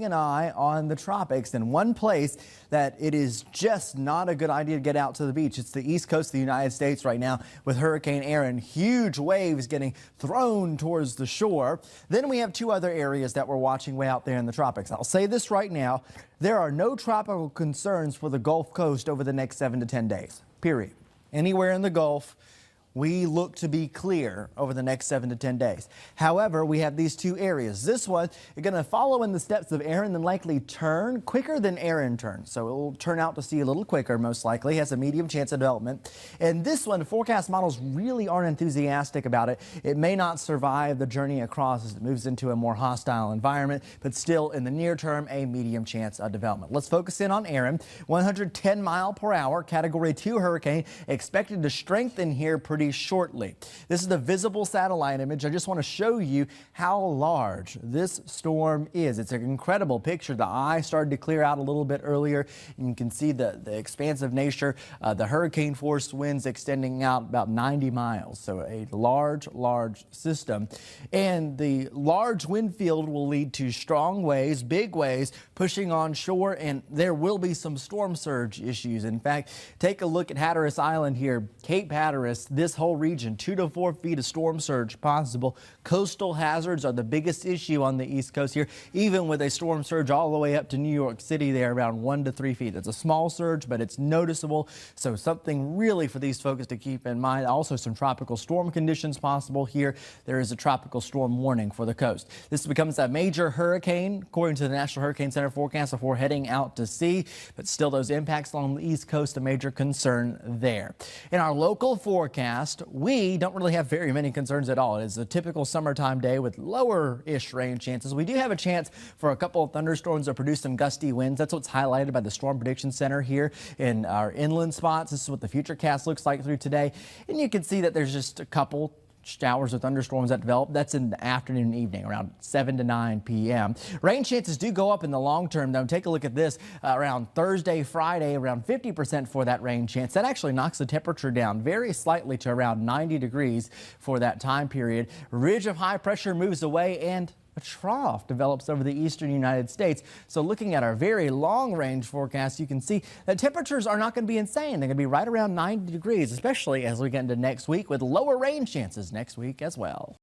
An eye on the tropics, and one place that it is just not a good idea to get out to the beach. It's the east coast of the United States right now with Hurricane Erin. Huge waves getting thrown towards the shore. Then we have two other areas that we're watching way out there in the tropics. I'll say this right now. There are no tropical concerns for the Gulf Coast over the next 7 to 10 days, period. Anywhere in the Gulf, we look to be clear over the next 7 to 10 days. However, we have these two areas. This one is going to follow in the steps of Erin and likely turn quicker than Erin turned. So it will turn out to sea a little quicker, most likely, has a medium chance of development. And this one, forecast models really aren't enthusiastic about it. It may not survive the journey across as it moves into a more hostile environment, but still in the near term, a medium chance of development. Let's focus in on Erin. 110 mile per hour, category 2 hurricane, expected to strengthen here pretty shortly. This is the visible satellite image. I just want to show you how large this storm is. It's an incredible picture. The eye started to clear out a little bit earlier, and you can see the expansive nature, the hurricane force winds extending out about 90 miles. So a large system, and the large wind field will lead to strong waves, big waves pushing on shore, and there will be some storm surge issues. In fact, take a look at Hatteras Island here, Cape Hatteras. This whole region, 2 to 4 feet of storm surge possible. Coastal hazards are the biggest issue on the East Coast here, even with a storm surge all the way up to New York City there, around 1 to 3 feet. It's a small surge, but it's noticeable. So something really for these folks to keep in mind. Also some tropical storm conditions possible here. There is a tropical storm warning for the coast. This becomes a major hurricane, according to the National Hurricane Center forecast, before heading out to sea. But still, those impacts along the East Coast, a major concern there. In our local forecast, we don't really have very many concerns at all. It is a typical summertime day with lower-ish rain chances. We do have a chance for a couple of thunderstorms that produce some gusty winds. That's what's highlighted by the Storm Prediction Center here in our inland spots. This is what the futurecast looks like through today. And you can see that there's just a couple showers or thunderstorms that develop. That's in the afternoon and evening, around 7 to 9 p.m. Rain chances do go up in the long term, though. Take a look at this. Around Thursday, Friday, around 50% for that rain chance. That actually knocks the temperature down very slightly to around 90 degrees for that time period. Ridge of high pressure moves away, and a trough develops over the eastern United States. So looking at our very long range forecast, you can see that temperatures are not going to be insane. They're going to be right around 90 degrees, especially as we get into next week with lower rain chances next week as well.